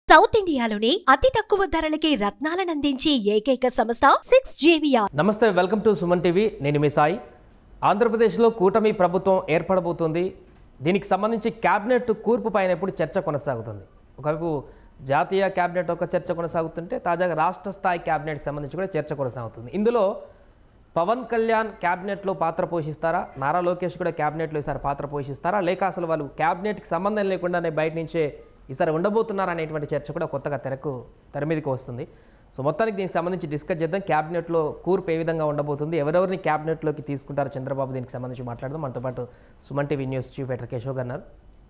South ఇండియాలోనే అతి తక్కువ ధరలకి రత్నాలను అందించే ఏకైక సంస్థ 6JVR. నమస్తే, వెల్కమ్ టు సుమన్ టీవీ. నేను మీ సాయి. ఆంధ్రప్రదేశ్లో కూటమి ప్రభుత్వం ఏర్పడబోతుంది. దీనికి సంబంధించి క్యాబినెట్ కూర్పు పైన ఇప్పుడు చర్చ కొనసాగుతుంది. ఒకవైపు జాతీయ క్యాబినెట్ ఒక చర్చ కొనసాగుతుంటే తాజాగా రాష్ట్ర స్థాయి క్యాబినెట్కి సంబంధించి కూడా చర్చ కొనసాగుతుంది. ఇందులో పవన్ కళ్యాణ్ క్యాబినెట్లో పాత్ర పోషిస్తారా, నారా లోకేష్ కూడా క్యాబినెట్లో ఈసారి పాత్ర పోషిస్తారా, లేక అసలు వాళ్ళు క్యాబినెట్కి సంబంధం లేకుండానే బయట నుంచే ఈసారి ఉండబోతున్నారు అనేటువంటి చర్చ కూడా కొత్తగా తెర మీదకి వస్తుంది. సో మొత్తానికి దీనికి సంబంధించి డిస్కస్ చేద్దాం. క్యాబినెట్లో కూర్పు ఏ విధంగా ఉండబోతుంది, ఎవరెవరిని క్యాబినెట్లోకి తీసుకుంటారు చంద్రబాబు, దీనికి సంబంధించి మాట్లాడదాం. మనతో పాటు Suman TV news chief editor Keshav గారు ఉన్నారు.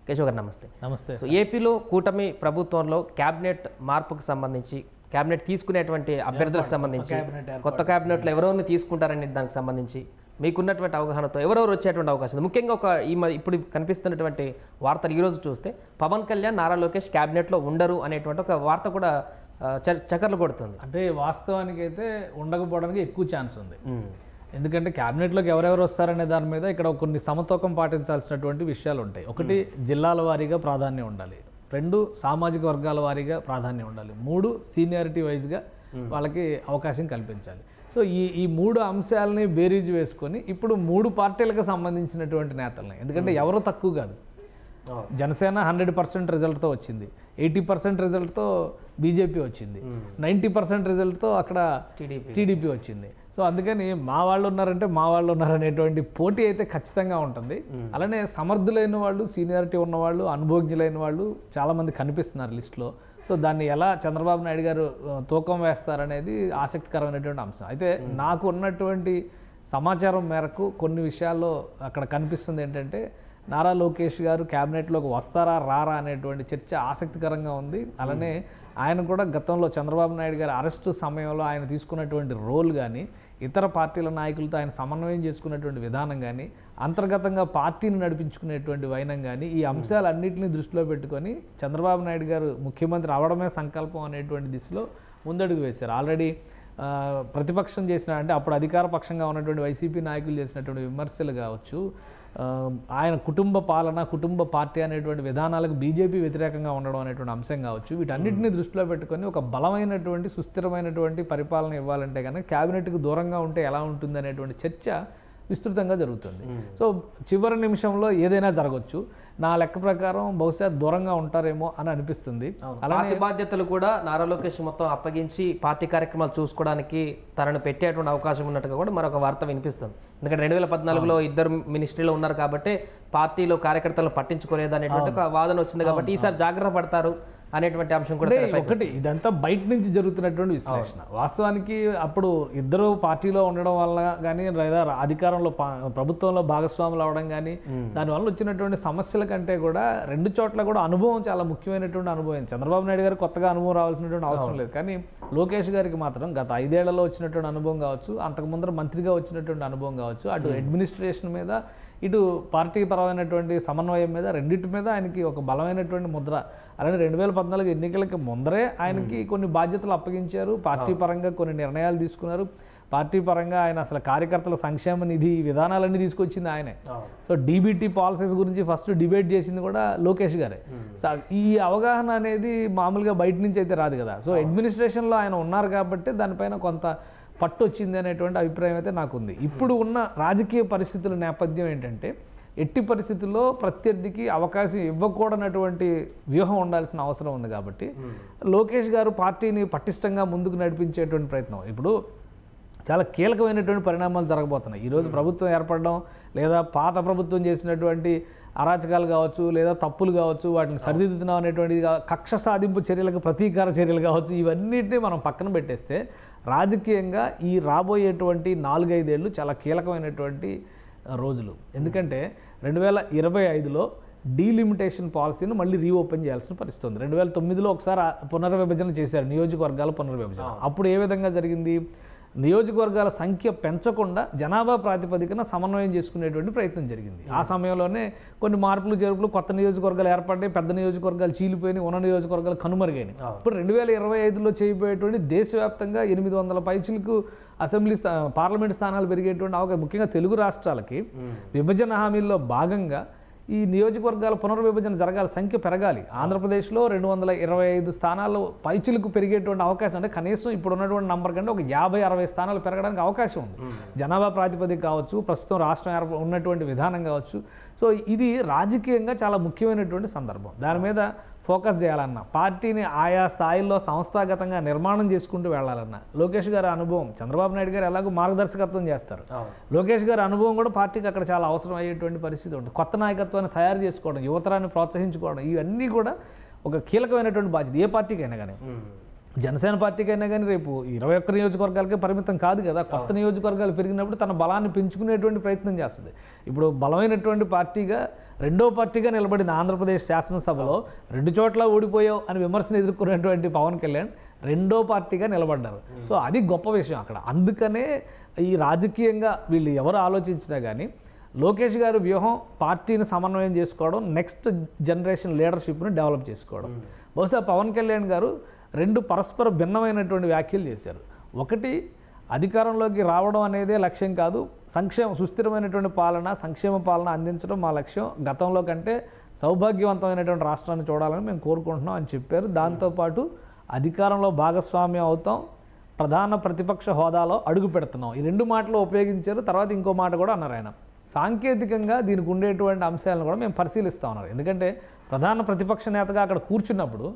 కేశవ్ గారు నమస్తే. నమస్తే. సో ఏపీలో కూటమి ప్రభుత్వంలో క్యాబినెట్ మార్పుకు సంబంధించి, క్యాబినెట్ తీసుకునేటువంటి అభ్యర్థులకు సంబంధించి, కొత్త క్యాబినెట్లో ఎవరెవరిని తీసుకుంటారనే దానికి సంబంధించి మీకున్నటువంటి అవగాహనతో ఎవరెవరు వచ్చేటువంటి అవకాశం ఉంది? ముఖ్యంగా ఇప్పుడు కనిపిస్తున్నటువంటి వార్తలు ఈరోజు చూస్తే పవన్ కళ్యాణ్, నారా లోకేష్ క్యాబినెట్లో ఉండరు అనేటువంటి ఒక వార్త కూడా చక్కర్లు కొడుతుంది. అంటే వాస్తవానికి అయితే ఉండకపోవడానికి ఎక్కువ ఛాన్స్ ఉంది. ఎందుకంటే క్యాబినెట్లోకి ఎవరెవరు వస్తారనే దాని మీద ఇక్కడ కొన్ని సమతూకం పాటించాల్సినటువంటి విషయాలు ఉంటాయి. ఒకటి, జిల్లాల వారీగా ప్రాధాన్యం ఉండాలి. 2, సామాజిక వర్గాల వారీగా ప్రాధాన్యం ఉండాలి. 3, సీనియారిటీ వైజ్గా వాళ్ళకి అవకాశం కల్పించాలి. సో ఈ 3 అంశాలని బేరీజ్ వేసుకొని ఇప్పుడు 3 పార్టీలకు సంబంధించినటువంటి నేతలని, ఎందుకంటే ఎవరు తక్కువ కాదు. జనసేన 100% రిజల్ట్తో వచ్చింది, 80% రిజల్ట్తో బీజేపీ వచ్చింది, 90% రిజల్ట్తో అక్కడ టీడీపీ వచ్చింది. సో అందుకని మా వాళ్ళు ఉన్నారంటే మా వాళ్ళు ఉన్నారనేటువంటి పోటీ అయితే ఖచ్చితంగా ఉంటుంది. అలానే సమర్థులైన వాళ్ళు, సీనియారిటీ ఉన్నవాళ్ళు, అనుభవజ్ఞులైన వాళ్ళు చాలామంది కనిపిస్తున్నారు లిస్టులో. సో దాన్ని ఎలా చంద్రబాబు నాయుడు గారు తూకం వేస్తారనేది ఆసక్తికరమైనటువంటి అంశం. అయితే నాకు ఉన్నటువంటి సమాచారం మేరకు కొన్ని విషయాల్లో అక్కడ కనిపిస్తుంది ఏంటంటే, నారా లోకేష్ గారు క్యాబినెట్లోకి వస్తారా రారా అనేటువంటి చర్చ ఆసక్తికరంగా ఉంది. అలానే ఆయన కూడా గతంలో చంద్రబాబు నాయుడు గారి అరెస్టు సమయంలో ఆయన తీసుకున్నటువంటి రోల్ కానీ, ఇతర పార్టీల నాయకులతో ఆయన సమన్వయం చేసుకున్నటువంటి విధానం కానీ, అంతర్గతంగా పార్టీని నడిపించుకునేటువంటి వైనం కానీ, ఈ అంశాలన్నింటినీ దృష్టిలో పెట్టుకొని చంద్రబాబు నాయుడు గారు ముఖ్యమంత్రి అవడమే సంకల్పం అనేటువంటి దిశలో ముందడుగు వేశారు. ఆల్రెడీ ప్రతిపక్షం చేసిన, అంటే అప్పుడు అధికార పక్షంగా ఉన్నటువంటి వైసీపీ నాయకులు చేసినటువంటి విమర్శలు కావచ్చు, ఆయన కుటుంబ పాలన, కుటుంబ పార్టీ అనేటువంటి విధానాలకు బీజేపీ వ్యతిరేకంగా ఉండడం అనేటువంటి అంశం కావచ్చు, వీటన్నిటిని దృష్టిలో పెట్టుకొని ఒక బలమైనటువంటి, సుస్థిరమైనటువంటి పరిపాలన ఇవ్వాలంటే కనుక క్యాబినెట్కి దూరంగా ఉంటే ఎలా ఉంటుంది అనేటువంటి చర్చ విస్తృతంగా జరుగుతుంది. సో చివరి నిమిషంలో ఏదైనా జరగవచ్చు. నా లెక్క ప్రకారం బహుశా దూరంగా ఉంటారేమో అని అనిపిస్తుంది. అలాంటి బాధ్యతలు కూడా నారా లోకేష్ మొత్తం అప్పగించి పార్టీ కార్యక్రమాలు చూసుకోవడానికి తనను పెట్టేటువంటి అవకాశం ఉన్నట్టుగా కూడా మరొక వార్త వినిపిస్తుంది. ఎందుకంటే 2014లో ఇద్దరు మినిస్ట్రీలో ఉన్నారు కాబట్టి పార్టీలో కార్యకర్తలు పట్టించుకోలేదు అనేటువంటి ఒక వాదన వచ్చింది. కాబట్టి ఈసారి జాగ్రత్త పడతారు అనేటువంటి అంశం కూడా ఒకటి. ఇదంతా బయట నుంచి జరుగుతున్నటువంటి విశ్లేషణ. వాస్తవానికి అప్పుడు ఇద్దరు పార్టీలో ఉండడం వల్ల కానీ, లేదా అధికారంలో ప్రభుత్వంలో భాగస్వాములు అవడం కానీ, దానివల్ల వచ్చినటువంటి సమస్యల కంటే కూడా 2 చోట్ల కూడా అనుభవం చాలా ముఖ్యమైనటువంటి అనుభవం. చంద్రబాబు నాయుడు గారు కొత్తగా అనుభవం రావాల్సినటువంటి అవసరం లేదు, కానీ లోకేష్ గారికి మాత్రం గత 5 ఏళ్లలో వచ్చినటువంటి అనుభవం కావచ్చు, అంతకుముందర మంత్రిగా వచ్చినటువంటి అనుభవం కావచ్చు, అటు అడ్మినిస్ట్రేషన్ మీద, ఇటు పార్టీ పరమైనటువంటి సమన్వయం మీద, రెండింటి మీద ఆయనకి ఒక బలమైనటువంటి ముద్ర. అలానే 2014 ఎన్నికలకి ముందరే ఆయనకి కొన్ని బాధ్యతలు అప్పగించారు. పార్టీ పరంగా కొన్ని నిర్ణయాలు తీసుకున్నారు. పార్టీ పరంగా ఆయన అసలు కార్యకర్తల సంక్షేమ నిధి విధానాలన్నీ తీసుకొచ్చింది ఆయనే. సో డీబీటీ పాలసీస్ గురించి ఫస్ట్ డిబేట్ చేసింది కూడా లోకేష్ గారే. ఈ అవగాహన అనేది మామూలుగా బయట నుంచి అయితే రాదు కదా. సో అడ్మినిస్ట్రేషన్లో ఆయన ఉన్నారు కాబట్టి దానిపైన కొంత పట్టు వచ్చింది అనేటువంటి అభిప్రాయం అయితే నాకుంది. ఇప్పుడు ఉన్న రాజకీయ పరిస్థితుల నేపథ్యం ఏంటంటే, ఎట్టి పరిస్థితుల్లో ప్రత్యర్థికి అవకాశం ఇవ్వకూడనటువంటి వ్యూహం ఉండాల్సిన అవసరం ఉంది. కాబట్టి లోకేష్ గారు పార్టీని పటిష్టంగా ముందుకు నడిపించేటువంటి ప్రయత్నం, ఇప్పుడు చాలా కీలకమైనటువంటి పరిణామాలు జరగబోతున్నాయి. ఈరోజు ప్రభుత్వం ఏర్పడడం, లేదా పాత ప్రభుత్వం చేసినటువంటి అరాచకాలు కావచ్చు, లేదా తప్పులు కావచ్చు, వాటిని సరిదిద్దుతున్నాం అనేటువంటిది, కక్ష సాధింపు చర్యలకు ప్రతీకార చర్యలు కావచ్చు, ఇవన్నిటినీ మనం పక్కన పెట్టేస్తే రాజకీయంగా ఈ రాబోయేటువంటి 4-5 ఏళ్ళు చాలా కీలకమైనటువంటి రోజులు. ఎందుకంటే 2025లో డీలిమిటేషన్ పాలసీని మళ్ళీ రీఓపెన్ చేయాల్సిన పరిస్థితి ఉంది. 2009లో ఒకసారి పునర్విభజన చేశారు, నియోజకవర్గాల పునర్విభజన. అప్పుడు ఏ విధంగా జరిగింది? నియోజకవర్గాల సంఖ్య పెంచకుండా జనాభా ప్రాతిపదికన సమన్వయం చేసుకునేటువంటి ప్రయత్నం జరిగింది. ఆ సమయంలోనే కొన్ని మార్పులు చేర్పులు, కొత్త నియోజకవర్గాలు ఏర్పడ్డాయి, పెద్ద నియోజకవర్గాలు చీలిపోయినాయి, ఉన్న నియోజకవర్గాలు కనుమరుగైనాయి. ఇప్పుడు 2025లో చేయబోయేటువంటి దేశవ్యాప్తంగా 800 పైచిలకు అసెంబ్లీ పార్లమెంట్ స్థానాలు పెరిగేటువంటి అవకాశం, ముఖ్యంగా తెలుగు రాష్ట్రాలకి విభజన హామీల్లో భాగంగా ఈ నియోజకవర్గాల పునర్విభజన జరగాలి, సంఖ్య పెరగాలి. ఆంధ్రప్రదేశ్లో 225 స్థానాలు పైచిలకు పెరిగేటువంటి అవకాశం, అంటే కనీసం ఇప్పుడు ఉన్నటువంటి నంబర్ కంటే ఒక 50-60 స్థానాలు పెరగడానికి అవకాశం ఉంది. జనాభా ప్రాతిపదిక కావచ్చు, ప్రస్తుతం రాష్ట్రం ఉన్నటువంటి విధానం కావచ్చు. సో ఇది రాజకీయంగా చాలా ముఖ్యమైనటువంటి సందర్భం. దాని మీద ఫోకస్ చేయాలన్నా, పార్టీని ఆయా స్థాయిల్లో సంస్థాగతంగా నిర్మాణం చేసుకుంటూ వెళ్ళాలన్నా, లోకేష్ గారి అనుభవం, చంద్రబాబు నాయుడు గారు ఎలాగో మార్గదర్శకత్వం చేస్తారు, లోకేష్ గారి అనుభవం కూడా పార్టీకి అక్కడ చాలా అవసరం అయ్యేటువంటి పరిస్థితి ఉంటుంది. కొత్త నాయకత్వాన్ని తయారు చేసుకోవడం, యువతరాన్ని ప్రోత్సహించుకోవడం, ఇవన్నీ కూడా ఒక కీలకమైనటువంటి బాధ్యత ఏ పార్టీకైనా కానీ. జనసేన పార్టీకైనా కానీ రేపు 21 నియోజకవర్గాలకే పరిమితం కాదు కదా. కొత్త నియోజకవర్గాలు పెరిగినప్పుడు తన బలాన్ని పెంచుకునేటువంటి ప్రయత్నం చేస్తుంది. ఇప్పుడు బలమైనటువంటి పార్టీగా, రెండో పార్టీగా నిలబడిన ఆంధ్రప్రదేశ్ శాసనసభలో 2 చోట్ల ఓడిపోయావు అని విమర్శను ఎదుర్కొన్నటువంటి పవన్ కళ్యాణ్ రెండో పార్టీగా నిలబడ్డారు. సో అది గొప్ప విషయం అక్కడ. అందుకనే ఈ రాజకీయంగా వీళ్ళు ఎవరు ఆలోచించినా కానీ లోకేష్ గారి వ్యూహం పార్టీని సమన్వయం చేసుకోవడం, నెక్స్ట్ జనరేషన్ లీడర్షిప్ని డెవలప్ చేసుకోవడం. బహుశా పవన్ కళ్యాణ్ గారు 2 పరస్పర భిన్నమైనటువంటి వ్యాఖ్యలు చేశారు. ఒకటి, అధికారంలోకి రావడం అనేదే లక్ష్యం కాదు, సుస్థిరమైనటువంటి పాలన, సంక్షేమ పాలన అందించడం మా లక్ష్యం, గతంలో కంటే సౌభాగ్యవంతమైనటువంటి రాష్ట్రాన్ని చూడాలని మేము కోరుకుంటున్నాం అని చెప్పారు. దాంతోపాటు అధికారంలో భాగస్వామ్యం అవుతాం, ప్రధాన ప్రతిపక్ష హోదాలో అడుగు పెడుతున్నాం, ఈ 2 మాటలు ఉపయోగించారు. తర్వాత ఇంకో మాట కూడా అన్నారు ఆయన, సాంకేతికంగా దీనికి ఉండేటువంటి అంశాలను కూడా మేము పరిశీలిస్తూ ఉన్నారు. ఎందుకంటే ప్రధాన ప్రతిపక్ష నేతగా అక్కడ కూర్చున్నప్పుడు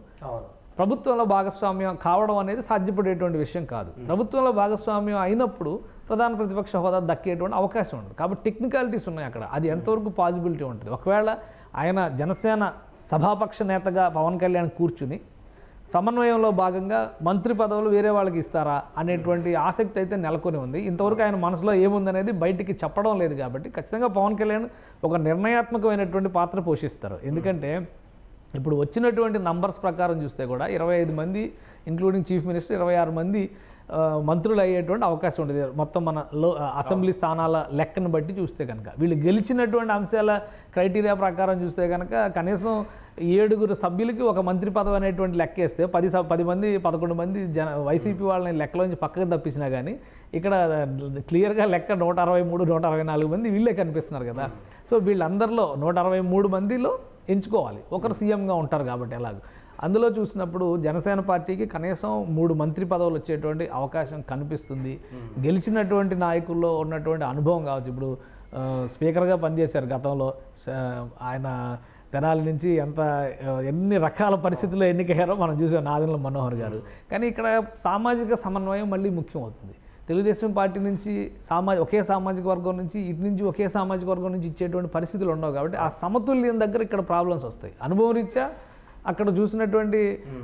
ప్రభుత్వంలో భాగస్వామ్యం కావడం అనేది సాధ్యపడేటువంటి విషయం కాదు. ప్రభుత్వంలో భాగస్వామ్యం అయినప్పుడు ప్రధాన ప్రతిపక్ష హోదా దక్కేటువంటి అవకాశం ఉంటుంది. కాబట్టి టెక్నికాలిటీస్ ఉన్నాయి అక్కడ. అది ఎంతవరకు పాసిబిలిటీ ఉంటుంది. ఒకవేళ ఆయన జనసేన సభాపక్ష నేతగా పవన్ కళ్యాణ్ కూర్చుని సమన్వయంలో భాగంగా మంత్రి పదవులు వేరే వాళ్ళకి ఇస్తారా అనేటువంటి ఆసక్తి అయితే నెలకొని ఉంది. ఇంతవరకు ఆయన మనసులో ఏముందనేది బయటికి చెప్పడం లేదు. కాబట్టి ఖచ్చితంగా పవన్ కళ్యాణ్ ఒక నిర్ణయాత్మకమైనటువంటి పాత్ర పోషిస్తారు. ఎందుకంటే ఇప్పుడు వచ్చినటువంటి నంబర్స్ ప్రకారం చూస్తే కూడా 25 మంది ఇంక్లూడింగ్ చీఫ్ మినిస్టర్, 26 మంది మంత్రులు అయ్యేటువంటి అవకాశం ఉంటుంది. మొత్తం మన అసెంబ్లీ స్థానాల లెక్కను బట్టి చూస్తే కనుక వీళ్ళు గెలిచినటువంటి అంశాల క్రైటీరియా ప్రకారం చూస్తే కనుక కనీసం 7 సభ్యులకి ఒక మంత్రి పదవి అనేటువంటి లెక్క వేస్తే 10 మంది 11 మంది వైసీపీ వాళ్ళని లెక్కలోంచి పక్కకు తప్పించినా కానీ ఇక్కడ క్లియర్గా లెక్క 163, 164 మంది వీళ్ళే కనిపిస్తున్నారు కదా. సో వీళ్ళందరిలో 163 మందిలో ఎంచుకోవాలి, ఒకరు సీఎంగా ఉంటారు కాబట్టి ఎలాగో. అందులో చూసినప్పుడు జనసేన పార్టీకి కనీసం 3 మంత్రి పదవులు వచ్చేటువంటి అవకాశం కనిపిస్తుంది. గెలిచినటువంటి నాయకుల్లో ఉన్నటువంటి అనుభవం కావచ్చు. ఇప్పుడు స్పీకర్గా పనిచేశారు గతంలో ఆయన, తెనాలి నుంచి ఎన్ని రకాల పరిస్థితుల్లో ఎన్నికయ్యారో మనం చూసాం, నాదెండ్ల మనోహర్ గారు. కానీ ఇక్కడ సామాజిక సమన్వయం మళ్ళీ ముఖ్యం అవుతుంది. తెలుగుదేశం పార్టీ నుంచి ఒకే సామాజిక వర్గం నుంచి, ఇటు నుంచి ఒకే సామాజిక వర్గం నుంచి ఇచ్చేటువంటి పరిస్థితులు ఉండవు. కాబట్టి ఆ సమతుల్యం దగ్గర ఇక్కడ ప్రాబ్లమ్స్ వస్తాయి. అనుభవం రీత్యా అక్కడ చూసినటువంటి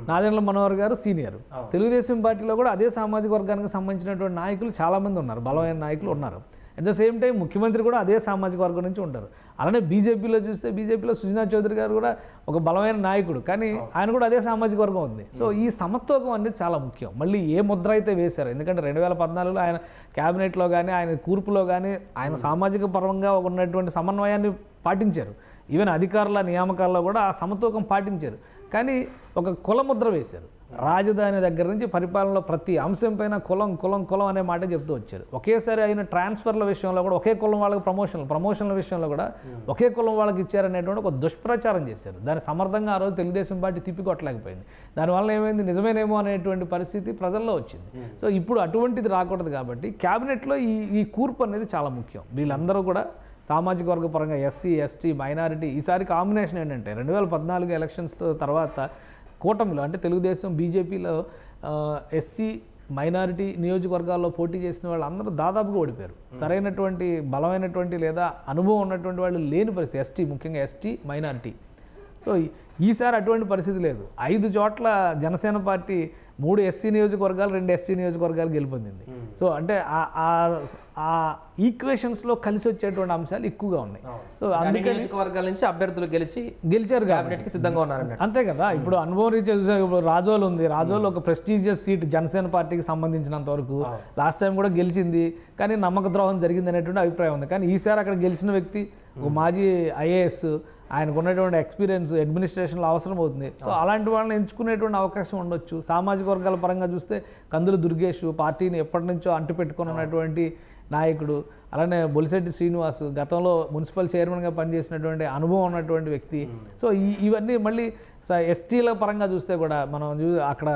నాదెండ్ల మనోహర్ గారు సీనియర్, తెలుగుదేశం పార్టీలో కూడా అదే సామాజిక వర్గానికి సంబంధించినటువంటి నాయకులు చాలామంది ఉన్నారు, బలమైన నాయకులు ఉన్నారు. అట్ ద సేమ్ టైం ముఖ్యమంత్రి కూడా అదే సామాజిక వర్గం నుంచి ఉంటారు. అలానే బీజేపీలో చూస్తే బీజేపీలో సుజనా చౌదరి గారు కూడా ఒక బలమైన నాయకుడు, కానీ ఆయన కూడా అదే సామాజిక వర్గం ఉంది. సో ఈ సమత్వకం అనేది చాలా ముఖ్యం. మళ్ళీ ఏ ముద్ర అయితే వేశారు, ఎందుకంటే 2014లో ఆయన క్యాబినెట్లో కానీ ఆయన కూర్పులో కానీ ఆయన సామాజిక పరంగా ఉన్నటువంటి సమన్వయాన్ని పాటించారు. ఈవెన్ అధికారుల నియామకాల్లో కూడా ఆ సమతూకం పాటించారు. కానీ ఒక కుల ముద్ర వేశారు. రాజధాని దగ్గర నుంచి పరిపాలనలో ప్రతి అంశం పైన కులం కులం కులం అనే మాట చెప్తూ వచ్చారు. ఒకేసారి అయిన ట్రాన్స్ఫర్ల విషయంలో కూడా ఒకే కులం వాళ్ళకి ప్రమోషన్ల విషయంలో కూడా ఒకే కులం వాళ్ళకి ఇచ్చారనేటువంటి ఒక దుష్ప్రచారం చేశారు. దాన్ని సమర్థంగా ఆ రోజు తెలుగుదేశం పార్టీ తిప్పికొట్టలేకపోయింది. దానివల్ల ఏమైంది, నిజమేనేమో అనేటువంటి పరిస్థితి ప్రజల్లో వచ్చింది. సో ఇప్పుడు అటువంటిది రాకూడదు. కాబట్టి క్యాబినెట్లో ఈ కూర్పు అనేది చాలా ముఖ్యం. వీళ్ళందరూ కూడా సామాజిక వర్గ పరంగా ఎస్సీ, ఎస్టీ, మైనారిటీ. ఈసారి కాంబినేషన్ ఏంటంటే 2014 ఎలక్షన్స్ తర్వాత కూటమిలో అంటే తెలుగుదేశం బీజేపీలో ఎస్సీ మైనారిటీ నియోజకవర్గాల్లో పోటీ చేసిన వాళ్ళు అందరూ దాదాపుగా ఓడిపోయారు. సరైనటువంటి బలమైనటువంటి లేదా అనుభవం ఉన్నటువంటి వాళ్ళు లేని పరిస్థితి, ఎస్టీ ముఖ్యంగా ఎస్టీ మైనారిటీ. సో ఈసారి అటువంటి పరిస్థితి లేదు. 5 చోట్ల జనసేన పార్టీ 3 ఎస్సీ నియోజకవర్గాలు 2 ఎస్టీ నియోజకవర్గాలు గెలుపొందింది. సో అంటే ఆ ఈక్వేషన్స్లో కలిసి వచ్చేటువంటి అంశాలు ఎక్కువగా ఉన్నాయి. సో అందుకే నియోజకవర్గాల నుంచి అభ్యర్థులు గెలిచారు, క్యాబినెట్కి సిద్ధంగా ఉన్నారు. అంతే కదా. ఇప్పుడు అనుభవం రీత్యా ఇప్పుడు రాజోలు ఉంది. రాజోలు ఒక ప్రెస్టీజియస్ సీట్ జనసేన పార్టీకి సంబంధించినంత వరకు. లాస్ట్ టైం కూడా గెలిచింది, కానీ నమ్మక ద్రోహం జరిగింది అనేటువంటి అభిప్రాయం ఉంది. కానీ ఈసారి అక్కడ గెలిచిన వ్యక్తి ఒక మాజీ ఐఏఎస్, ఆయనకు ఉన్నటువంటి ఎక్స్పీరియన్స్ అడ్మినిస్ట్రేషన్లో అవసరం అవుతుంది. సో అలాంటి వాళ్ళని ఎంచుకునేటువంటి అవకాశం ఉండొచ్చు. సామాజిక వర్గాల పరంగా చూస్తే కందులు దుర్గేష్ పార్టీని ఎప్పటి నుంచో అంటుపెట్టుకుని ఉన్నటువంటి నాయకుడు, అలానే బొలిశెట్టి శ్రీనివాస్ గతంలో మున్సిపల్ చైర్మన్గా పనిచేసినటువంటి అనుభవం ఉన్నటువంటి వ్యక్తి. సో ఇవన్నీ మళ్ళీ ఎస్టీల పరంగా చూస్తే కూడా మనం అక్కడ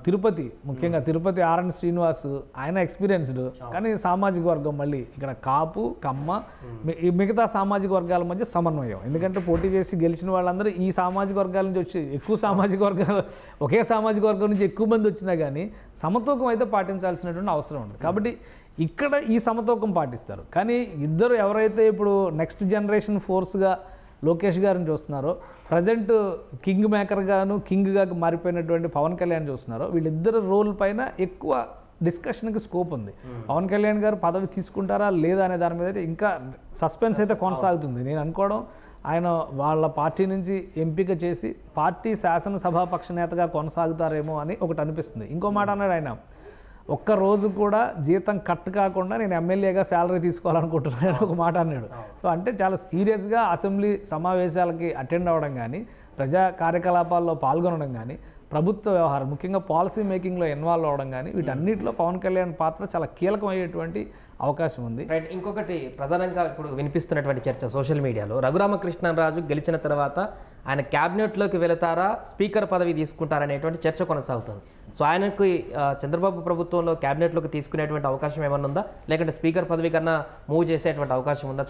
తిరుపతి, ముఖ్యంగా తిరుపతి ఆర్ఎన్ శ్రీనివాస్ ఆయన ఎక్స్పీరియన్స్డ్, కానీ సామాజిక వర్గం మళ్ళీ ఇక్కడ కాపు, కమ్మ, ఈ మిగతా సామాజిక వర్గాల మధ్య సమన్వయం. ఎందుకంటే పోటీ చేసి గెలిచిన వాళ్ళందరూ ఈ సామాజిక వర్గాల నుంచి వచ్చి ఎక్కువ సామాజిక వర్గాలు, ఒకే సామాజిక వర్గం నుంచి ఎక్కువ మంది వచ్చినా కానీ సమతూకం అయితే పాటించాల్సినటువంటి అవసరం ఉంది. కాబట్టి ఇక్కడ ఈ సమతూకం పాటిస్తారు. కానీ ఇద్దరు ఎవరైతే ఇప్పుడు నెక్స్ట్ జనరేషన్ ఫోర్స్గా లోకేష్ గారిని చూస్తున్నారో, ప్రజెంట్ కింగ్ మేకర్గాను కింగ్గా మారిపోయినటువంటి పవన్ కళ్యాణ్ చూస్తున్నారో, వీళ్ళిద్దరు రోల్ పైన ఎక్కువ డిస్కషన్కి స్కోప్ ఉంది. పవన్ కళ్యాణ్ గారు పదవి తీసుకుంటారా లేదా అనే దాని మీద ఇంకా సస్పెన్స్ అయితే కొనసాగుతుంది. నేను అనుకోవడం ఆయన వాళ్ళ పార్టీ నుంచి ఎంపిక చేసి పార్టీ శాసనసభాపక్ష నేతగా కొనసాగుతారేమో అని ఒకటి అనిపిస్తుంది. ఇంకో మాట అన్నాడు ఆయన, ఒక్కరోజు కూడా జీతం కట్ కాకుండా నేను ఎమ్మెల్యేగా శాలరీ తీసుకోవాలనుకుంటున్నాను ఒక మాట అన్నాడు. సో అంటే చాలా సీరియస్గా అసెంబ్లీ సమావేశాలకి అటెండ్ అవ్వడం కానీ, ప్రజా కార్యకలాపాల్లో పాల్గొనడం కానీ, ప్రభుత్వ వ్యవహారం ముఖ్యంగా పాలసీ మేకింగ్లో ఇన్వాల్వ్ అవ్వడం కానీ, వీటన్నిటిలో పవన్ కళ్యాణ్ పాత్ర చాలా కీలకమయ్యేటువంటి అవకాశం ఉంది. రైట్. ఇంకొకటి ప్రధానంగా ఇప్పుడు వినిపిస్తున్నటువంటి చర్చ సోషల్ మీడియాలో, రఘురామకృష్ణరాజు గెలిచిన తర్వాత ఆయన క్యాబినెట్లోకి వెళతారా, స్పీకర్ పదవి తీసుకుంటారనేటువంటి చర్చ కొనసాగుతుంది. సో ఆయనకు చంద్రబాబు ప్రభుత్వంలో క్యాబినెట్లోకి తీసుకునేటువంటి అవకాశం ఏమన్నా ఉందా, లేకుంటే స్పీకర్ పదవి కన్నా మూవ్ చేసేటువంటి అవకాశం ఉందా?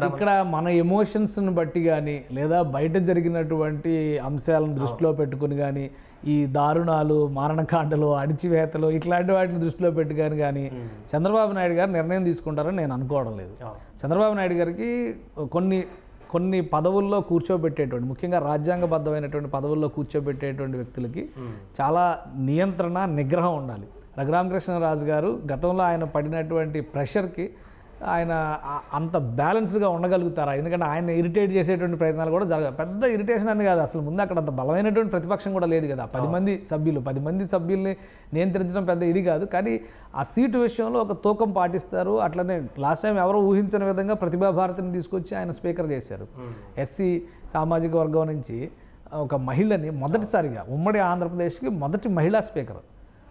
ఇక్కడ మన ఎమోషన్స్ని బట్టి కానీ, లేదా బయట జరిగినటువంటి అంశాలను దృష్టిలో పెట్టుకుని కానీ, ఈ దారుణాలు, మారణకాండలు, అణిచివేతలు ఇట్లాంటి వాటిని దృష్టిలో పెట్టుకొని కానీ చంద్రబాబు నాయుడు గారు నిర్ణయం తీసుకుంటారని నేను అనుకోవడం లేదు. చంద్రబాబు నాయుడు గారికి కొన్ని పదవుల్లో కూర్చోబెట్టేటువంటి, ముఖ్యంగా రాజ్యాంగబద్ధమైనటువంటి పదవుల్లో కూర్చోబెట్టేటువంటి వ్యక్తులకి చాలా నియంత్రణ, నిగ్రహం ఉండాలి. రఘురామకృష్ణరాజు గారు గతంలో ఆయన పడినటువంటి ప్రెషర్కి ఆయన అంత బ్యాలెన్స్డ్గా ఉండగలుగుతారా? ఎందుకంటే ఆయన ఇరిటేట్ చేసేటువంటి ప్రయత్నాలు కూడా జరగాలి. పెద్ద ఇరిటేషన్ అని కాదు, అసలు ముందు అక్కడ అంత బలమైనటువంటి ప్రతిపక్షం కూడా లేదు కదా. 10 మంది సభ్యుల్ని నియంత్రించడం పెద్ద ఇది కాదు. కానీ ఆ సీటు విషయంలో ఒక తూకం పాటిస్తారు. అట్లనే లాస్ట్ టైం ఎవరో ఊహించని విధంగా ప్రతిభా భారతిని తీసుకొచ్చి ఆయన స్పీకర్ చేశారు. ఎస్సీ సామాజిక వర్గం నుంచి ఒక మహిళని మొదటిసారిగా ఉమ్మడి ఆంధ్రప్రదేశ్కి మొదటి మహిళా స్పీకర్.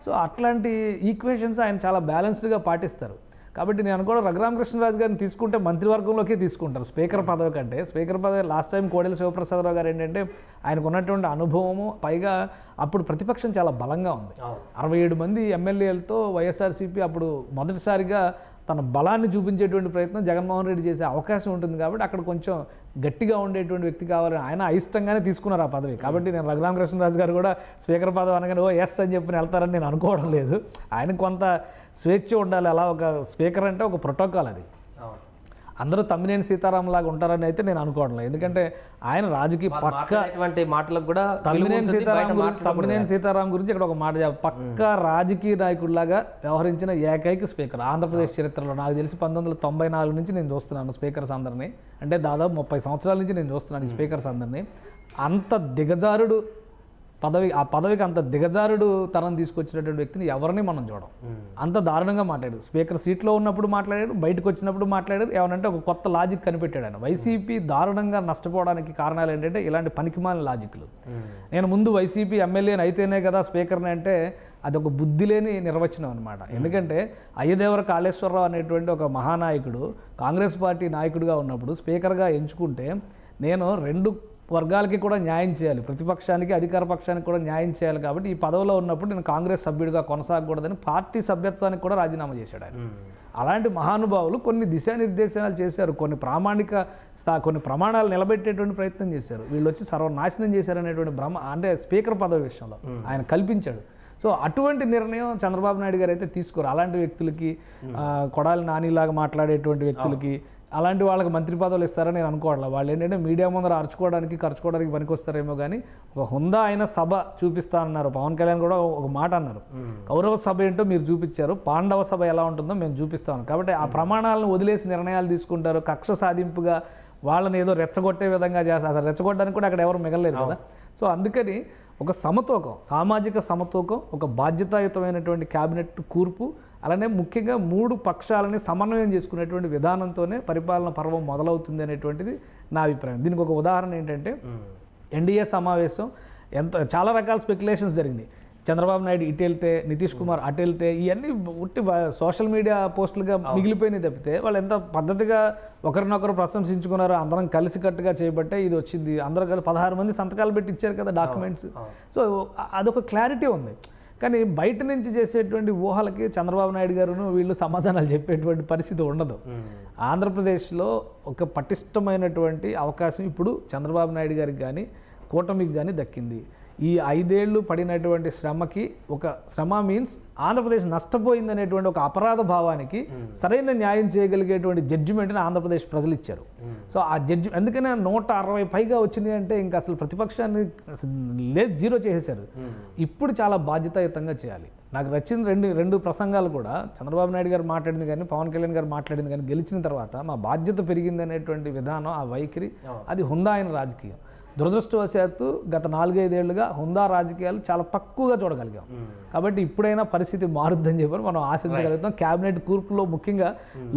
సో అట్లాంటి ఈక్వేషన్స్ ఆయన చాలా బ్యాలెన్స్డ్గా పాటిస్తారు. కాబట్టి నేను అనుకోవడం రఘురామకృష్ణరాజు గారిని తీసుకుంటే మంత్రివర్గంలోకి తీసుకుంటారు స్పీకర్ పదవి కంటే. స్పీకర్ పదవి లాస్ట్ టైం కోడెల శివప్రసాదరావు గారు ఏంటంటే ఆయనకు ఉన్నటువంటి అనుభవము, పైగా అప్పుడు ప్రతిపక్షం చాలా బలంగా ఉంది. 67 మంది ఎమ్మెల్యేలతో వైఎస్ఆర్సీపీ అప్పుడు మొదటిసారిగా తన బలాన్ని చూపించేటువంటి ప్రయత్నం జగన్మోహన్ రెడ్డి చేసే అవకాశం ఉంటుంది. కాబట్టి అక్కడ కొంచెం గట్టిగా ఉండేటువంటి వ్యక్తి కావాలని ఆయన అయిష్టంగానే తీసుకున్నారు ఆ పదవి. కాబట్టి నేను రఘురామకృష్ణరాజు గారు కూడా స్పీకర్ పదవి అనగానే ఎస్ అని చెప్పి వెళ్తారని నేను అనుకోవడం లేదు. ఆయనకు కొంత స్వేచ్ఛ ఉండాలి. అలా ఒక స్పీకర్ అంటే ఒక ప్రోటోకాల్, అది అందరూ తమ్మినేని సీతారాం లాగా ఉంటారని అయితే నేను అనుకోవడం లేదు. ఎందుకంటే ఆయన రాజకీయ పక్క మాటలకు కూడా తమ్మినేని సీతారాం గురించి ఇక్కడ ఒక మాట పక్క రాజకీయ నాయకుడిలాగా వ్యవహరించిన ఏకైక స్పీకర్ ఆంధ్రప్రదేశ్ చరిత్రలో. నాకు తెలిసి 1994 నుంచి నేను చూస్తున్నాను స్పీకర్స్ అందరినీ, అంటే దాదాపు 30 సంవత్సరాల నుంచి నేను చూస్తున్నాను ఈ స్పీకర్స్ అందరినీ. అంత దిగజారుడు ఆ పదవికి అంత దిగజారుడు తరం తీసుకొచ్చినటువంటి వ్యక్తిని ఎవరిని మనం చూడం. అంత దారుణంగా మాట్లాడాడు. స్పీకర్ సీట్లో ఉన్నప్పుడు మాట్లాడాడు, బయటకు వచ్చినప్పుడు మాట్లాడాడు. ఏమనంటే ఒక కొత్త లాజిక్ కనిపెట్టాడు ఆయన. వైసీపీ దారుణంగా నష్టపోవడానికి కారణాలు ఏంటంటే ఇలాంటి పనికిమాలిన లాజిక్లు. నేను ముందు వైసీపీ ఎమ్మెల్యేని అయితేనే కదా స్పీకర్ని అంటే అది ఒక బుద్ధి లేని నిర్వచనం అనమాట. ఎందుకంటే అయ్యదేవర కాళేశ్వరరావు అనేటువంటి ఒక మహానాయకుడు కాంగ్రెస్ పార్టీ నాయకుడిగా ఉన్నప్పుడు స్పీకర్గా ఎంచుకుంటే నేను 2 వర్గాలకి కూడా న్యాయం చేయాలి, ప్రతిపక్షానికి అధికార పక్షానికి కూడా న్యాయం చేయాలి. కాబట్టి ఈ పదవిలో ఉన్నప్పుడు నేను కాంగ్రెస్ సభ్యుడిగా కొనసాగకూడదని పార్టీ సభ్యత్వానికి కూడా రాజీనామా చేశాడు ఆయన. అలాంటి మహానుభావులు కొన్ని దిశానిర్దేశాలు చేశారు, కొన్ని ప్రమాణాలు నిలబెట్టేటువంటి ప్రయత్నం చేశారు. వీళ్ళు వచ్చి సర్వనాశనం చేశారనేటువంటి భ్రమ అంటే స్పీకర్ పదవి విషయంలో ఆయన కల్పించాడు. సో అటువంటి నిర్ణయం చంద్రబాబు నాయుడు గారు అయితే తీసుకోరు. అలాంటి వ్యక్తులకి, కొడాలి నానిలాగా మాట్లాడేటువంటి వ్యక్తులకి, అలాంటి వాళ్ళకి మంత్రి పదవులు ఇస్తారని నేను అనుకోవట్లేదు. వాళ్ళు ఏంటంటే మీడియా ముందర ఖర్చుకోవడానికి పనికొస్తారేమో కానీ ఒక హుందా అయిన సభ చూపిస్తా అన్నారు. పవన్ కళ్యాణ్ కూడా ఒక మాట అన్నారు, కౌరవ సభ ఏంటో మీరు చూపించారు, పాండవ సభ ఎలా ఉంటుందో మేము చూపిస్తాను. కాబట్టి ఆ ప్రమాణాలను వదిలేసి నిర్ణయాలు తీసుకుంటారు. కక్ష సాధింపుగా వాళ్ళని ఏదో రెచ్చగొట్టే విధంగా చేస్తారు. అసలు రెచ్చగొట్టడానికి కూడా అక్కడ ఎవరు మిగలలేదు కదా. సో అందుకని ఒక సమతూకం, సామాజిక సమతూకం, ఒక బాధ్యతాయుతమైనటువంటి క్యాబినెట్ కూర్పు, అలానే ముఖ్యంగా 3 పక్షాలని సమన్వయం చేసుకునేటువంటి విధానంతోనే పరిపాలన పర్వం మొదలవుతుంది అనేటువంటిది నా అభిప్రాయం. దీనికి ఒక ఉదాహరణ ఏంటంటే ఎన్డీఏ సమావేశం చాలా రకాల స్పెక్యులేషన్స్ జరిగినాయి. చంద్రబాబు నాయుడు ఇటు వెళ్తే, నితీష్ కుమార్ అటు వెళ్తే, ఇవన్నీ ఉట్టి సోషల్ మీడియా పోస్టులుగా మిగిలిపోయినాయి తప్పితే వాళ్ళు ఎంత పద్ధతిగా ఒకరినొకరు ప్రశంసించుకున్నారు, అందరం కలిసికట్టుగా చేయబట్టే ఇది వచ్చింది. అందరూ కలిసి 16 మంది సంతకాలు పెట్టి ఇచ్చారు కదా డాక్యుమెంట్స్. సో అదొక క్లారిటీ ఉంది. కానీ బయట నుంచి చేసేటువంటి ఊహలకి చంద్రబాబు నాయుడు గారును వీళ్ళు సమాధానాలు చెప్పేటువంటి పరిస్థితి ఉండదు. ఆంధ్రప్రదేశ్లో ఒక పటిష్టమైనటువంటి అవకాశం ఇప్పుడు చంద్రబాబు నాయుడు గారికి కానీ కూటమికి కానీ దక్కింది. ఈ 5 ఏళ్ళు పడినటువంటి శ్రమకి, ఒక శ్రమ మీన్స్ ఆంధ్రప్రదేశ్ నష్టపోయింది అనేటువంటి ఒక అపరాధ భావానికి సరైన న్యాయం చేయగలిగేటువంటి జడ్జిమెంట్ని ఆంధ్రప్రదేశ్ ప్రజలు ఇచ్చారు. సో ఆ అందుకనే 160 పైగా వచ్చింది అంటే ఇంకా అసలు ప్రతిపక్షాన్ని లేదు, జీరో చేసేశారు. ఇప్పుడు చాలా బాధ్యతాయుతంగా చేయాలి. నాకు నచ్చిన రెండు ప్రసంగాలు కూడా చంద్రబాబు నాయుడు గారు మాట్లాడింది కానీ, పవన్ కళ్యాణ్ గారు మాట్లాడింది కానీ, గెలిచిన తర్వాత మా బాధ్యత పెరిగింది అనేటువంటి విధానం, ఆ వైఖరి, అది హుందా అయిన రాజకీయం. దురదృష్టవశాత్తు గత 4-5 ఏళ్లుగా హుందా రాజకీయాలు చాలా తక్కువగా చూడగలిగాం. కాబట్టి ఇప్పుడైనా పరిస్థితి మారుద్దని చెప్పి మనం ఆశించగలుగుతాం. క్యాబినెట్ కూర్పులో ముఖ్యంగా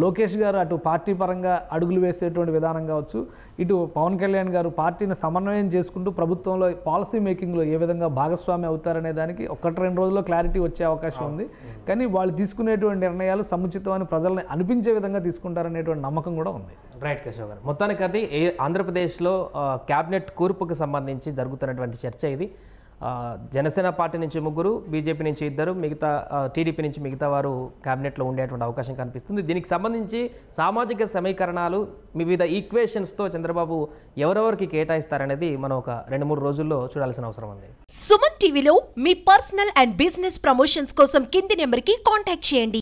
లోకేష్ గారు అటు పార్టీ పరంగా అడుగులు వేసేటువంటి విధానం కావచ్చు, ఇటు పవన్ కళ్యాణ్ గారు పార్టీని సమన్వయం చేసుకుంటూ ప్రభుత్వంలో పాలసీ మేకింగ్లో ఏ విధంగా భాగస్వామి అవుతారనే దానికి 1-2 రోజుల్లో క్లారిటీ వచ్చే అవకాశం ఉంది. కానీ వాళ్ళు తీసుకునేటువంటి నిర్ణయాలు సముచితమని ప్రజల్ని అనిపించే విధంగా తీసుకుంటారనేటువంటి నమ్మకం కూడా ఉంది. రైట్ కేశవ్ గారు, మొత్తానికి అది ఆంధ్రప్రదేశ్లో క్యాబినెట్ కూర్పుకు సంబంధించి జరుగుతున్నటువంటి చర్చ ఇది. జనసేన పార్టీ నుంచి 3, బీజేపీ నుంచి 2, మిగతా టీడీపీ నుంచి మిగతా వారు క్యాబినెట్లో ఉండేటువంటి అవకాశం కనిపిస్తుంది. దీనికి సంబంధించి సామాజిక సమీకరణాలు, వివిధ ఈక్వేషన్స్తో చంద్రబాబు ఎవరెవరికి కేటాయిస్తారనేది మనం ఒక 2-3 రోజుల్లో చూడాల్సిన అవసరం ఉంది. సుమన్ టీవీలో మీ పర్సనల్ అండ్ బిజినెస్ ప్రమోషన్స్ కోసం కింది నెంబర్కి కాంటాక్ట్ చేయండి.